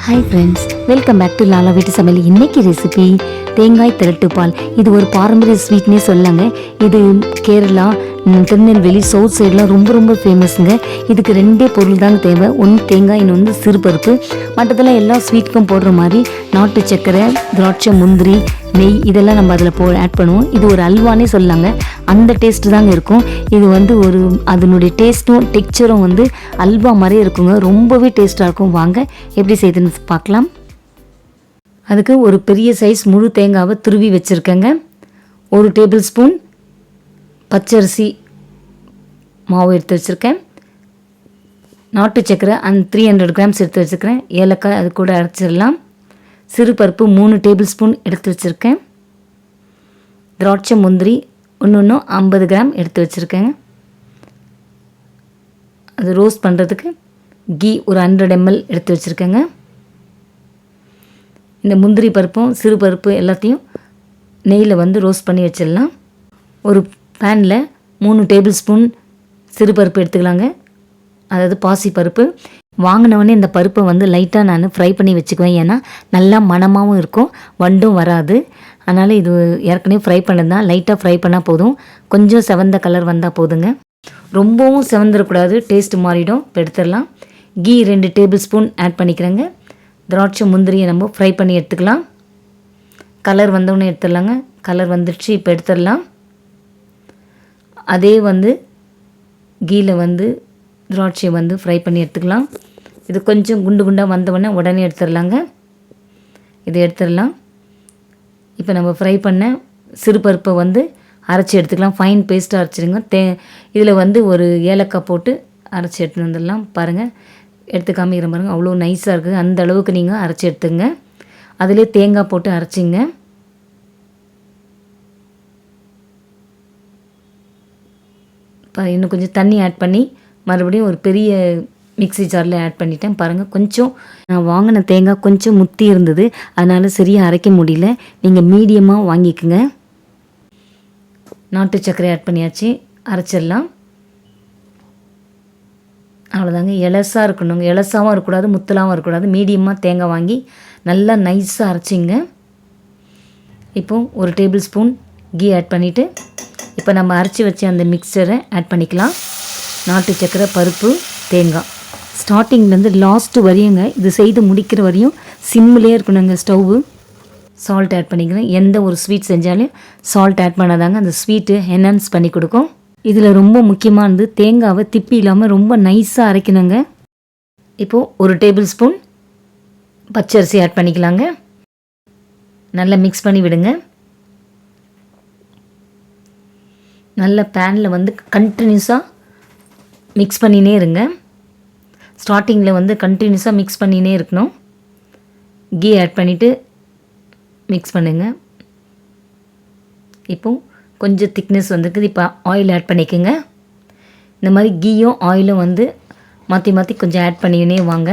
Hi friends, welcome back to Lala வீட்டு சமையல். இன்னைக்கு ரெசிபி தேங்காய் திரட்டு பால். இது ஒரு பாரம்பரிய ஸ்வீட்னே சொல்லாங்க. இது கேரளா, திருநெல்வேலி, சவுத் சைட்லாம் ரொம்ப ரொம்ப ஃபேமஸுங்க. இதுக்கு ரெண்டே பொருள் தாங்க தேவை. ஒன்று தேங்காய், இன்னொன்று சிறுபருப்பு. மற்றதெல்லாம் எல்லா ஸ்வீட்டுக்கும் போடுற மாதிரி நாட்டு சர்க்கரை, திராட்சை, முந்திரி, நெய் இதெல்லாம் நம்ம அதில் ஆட் பண்ணுவோம். இது ஒரு அல்வானே சொல்லாங்க. அந்த டேஸ்ட்டு தாங்க இருக்கும். இது ஒரு அதனுடைய டேஸ்ட்டும் டெக்ஸ்சரும் அல்வா மாதிரியே இருக்குங்க. ரொம்பவே டேஸ்ட்டாக இருக்கும். வாங்க எப்படி செய்யுதுன்னு பார்க்கலாம். அதுக்கு ஒரு பெரிய சைஸ் முழு தேங்காவை துருவி வச்சுருக்கேங்க. 1 டேபிள் ஸ்பூன் பச்சரிசி மாவு எடுத்து வச்சுருக்கேன். நாட்டு சக்கரை 300 கிராம்ஸ் எடுத்து வச்சுருக்கிறேன். ஏலக்காய் அது கூட அரைச்சிடலாம். சிறுபருப்பு 3 டேபிள் ஸ்பூன் எடுத்து வச்சுருக்கேன். திராட்சை, முந்திரி ஒன்று 50 கிராம் எடுத்து வச்சுருக்கேங்க. அது ரோஸ்ட் பண்ணுறதுக்கு கீ ஒரு 100 ml எடுத்து வச்சுருக்கேங்க. இந்த முந்திரி பருப்பும் சிறுபருப்பு எல்லாத்தையும் நெய்யில் ரோஸ்ட் பண்ணி வச்சிடலாம். ஒரு பேனில் 3 டேபிள் ஸ்பூன் சிறுபருப்பு எடுத்துக்கலாங்க. அதாவது பாசி பருப்பு. வாங்கினவொடனே இந்த பருப்பை லைட்டாக நான் ஃப்ரை பண்ணி வச்சுக்குவேன். ஏன்னா நல்லா மணமாகவும் இருக்கும், வண்டும் வராது. அதனால் இது ஏற்கனவே ஃப்ரை பண்ணது தான். லைட்டாக ஃப்ரை பண்ணால் போதும். கொஞ்சம் செவந்த கலர் வந்தால் போதுங்க. ரொம்பவும் செவந்துடக்கூடாது, டேஸ்ட்டு மாறிடும். இப்போ எடுத்துடலாம். கீ 2 டேபிள் ஸ்பூன் ஆட் பண்ணிக்கிறேங்க. திராட்சை, முந்திரியை நம்ம ஃப்ரை பண்ணி எடுத்துக்கலாம். கலர் வந்தோடனே எடுத்துடலாங்க. கலர் வந்துடுச்சு, இப்போ எடுத்துடலாம். அதே கீயில் திராட்சையை ஃப்ரை பண்ணி எடுத்துக்கலாம். இது கொஞ்சம் குண்டு குண்டாக வந்தவுடனே உடனே எடுத்துடலாங்க. இது எடுத்துடலாம். இப்போ நம்ம ஃப்ரை பண்ண சிறுபருப்பை அரைச்சி எடுத்துக்கலாம். ஃபைன் பேஸ்ட்டாக அரைச்சிடுங்க. இதில் ஒரு ஏலக்காய் போட்டு அரைச்சி எடுத்துகிட்டு வந்துடலாம். பாருங்கள், எடுத்து காமிக்கிற பாருங்கள், அவ்வளோ நைஸாக இருக்குது. அந்த அளவுக்கு நீங்கள் அரைச்சி எடுத்துங்க. அதிலே தேங்காய் போட்டு அரைச்சிங்க. இன்னும் கொஞ்சம் தண்ணி ஆட் பண்ணி மறுபடியும் ஒரு பெரிய மிக்ஸி ஜாரில் ஆட் பண்ணிட்டேன். பாருங்கள், கொஞ்சம் நான் வாங்கின தேங்காய் கொஞ்சம் முத்தி இருந்தது, அதனால் சரியாக அரைக்க முடியல. நீங்கள் மீடியமாக வாங்கிக்கோங்க. நாட்டு சர்க்கரை ஆட் பண்ணியாச்சு, அரைச்சிடலாம். அவ்வளோதாங்க. எலசாக இருக்கணுங்க. எலசாகவும் இருக்கக்கூடாது, முத்தலாகவும் இருக்கக்கூடாது. மீடியமாக தேங்காய் வாங்கி நல்லா நைஸாக அரைச்சிங்க. இப்போது 1 டேபிள் ஸ்பூன் கீ ஆட் பண்ணிவிட்டு இப்போ நம்ம அரைச்சி வச்ச அந்த மிக்சரை ஆட் பண்ணிக்கலாம். நாட்டு சர்க்கரை, பருப்பு, தேங்காய். ஸ்டார்டிங்லேருந்து லாஸ்ட்டு வரையுங்க, இது செய்து முடிக்கிற வரையும் சிம்மிலே இருக்கணுங்க ஸ்டவ்வு. சால்ட் ஆட் பண்ணிக்கிறேன். எந்த ஒரு ஸ்வீட் செஞ்சாலும் சால்ட் ஆட் பண்ணாதாங்க அந்த ஸ்வீட்டு என்ஹான்ஸ் பண்ணி கொடுக்கும். இதில் ரொம்ப முக்கியமானது தேங்காவை திப்பி இல்லாமல் ரொம்ப நைஸாக அரைக்கணுங்க. இப்போது 1 டேபிள் ஸ்பூன் பச்சரிசி ஆட் பண்ணிக்கலாங்க. நல்லா மிக்ஸ் பண்ணி விடுங்க. நல்ல பேனில் கண்டினியூஸாக மிக்ஸ் பண்ணினே இருங்க. ஸ்டார்டிங்கில் கண்டினியூஸாக மிக்ஸ் பண்ணினே இருக்கணும். கீ ஆட் பண்ணிவிட்டு மிக்ஸ் பண்ணுங்க. இப்போது கொஞ்சம் திக்னஸ் வந்துருக்குது. இப்போ ஆயில் ஆட் பண்ணிக்கோங்க. இந்த மாதிரி கீயும் ஆயிலும் மாற்றி மாற்றி கொஞ்சம் ஆட் பண்ணினே வாங்க.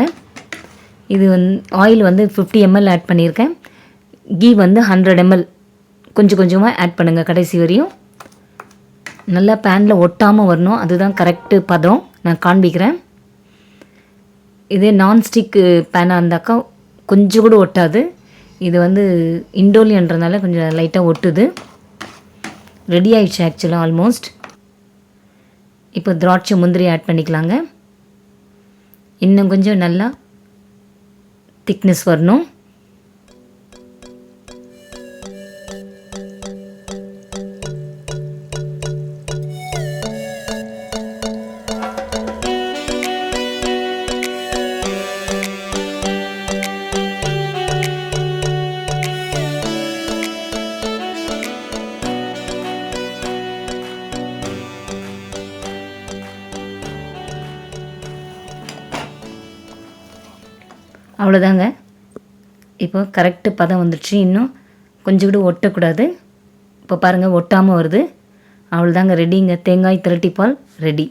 இது ஆயில் 50 ml ஆட் பண்ணியிருக்கேன். கீ 100 ml கொஞ்சம் கொஞ்சமாக ஆட் பண்ணுங்கள் கடைசி வரையும். நல்லா பேனில் ஒட்டாமல் வரணும், அதுதான் கரெக்டு பதம். நான் காண்பிக்கிறேன். இதே நான்ஸ்டிக்கு பேனாக இருந்தாக்கா கொஞ்சம் கூட ஒட்டாது. இது இண்டோலியன்றதுனால கொஞ்சம் லைட்டாக ஒட்டுது. ரெடி ஆகிடுச்சு ஆக்சுவலாக ஆல்மோஸ்ட். இப்போ திராட்சை, முந்திரி ஆட் பண்ணிக்கலாங்க. இன்னும் கொஞ்சம் நல்லா திக்னஸ் வரணும். அவ்வளோதாங்க. இப்போ கரெக்டு பதம் வந்துடுச்சு. இன்னும் கொஞ்சம் கூட ஒட்டக்கூடாது. இப்போ பாருங்கள், ஒட்டாமல் வருது. அவ்வளோதாங்க, ரெடிங்க. தேங்காய் திரட்டி பால் ரெடி.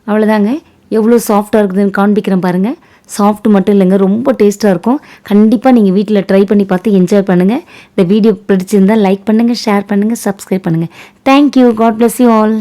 அவ்வளோதாங்க. எவ்வளோ சாஃப்டாக இருக்குதுன்னு காண்பிக்கிறேன் பாருங்கள். சாஃப்ட் மட்டும் இல்லைங்க, ரொம்ப டேஸ்ட்டாக இருக்கும். கண்டிப்பாக நீங்கள் வீட்டில் ட்ரை பண்ணி பார்த்து என்ஜாய் பண்ணுங்கள். இந்த வீடியோ பிடிச்சிருந்தால் லைக் பண்ணுங்கள், ஷேர் பண்ணுங்கள், சப்ஸ்கிரைப் பண்ணுங்கள். Thank you. God bless you all.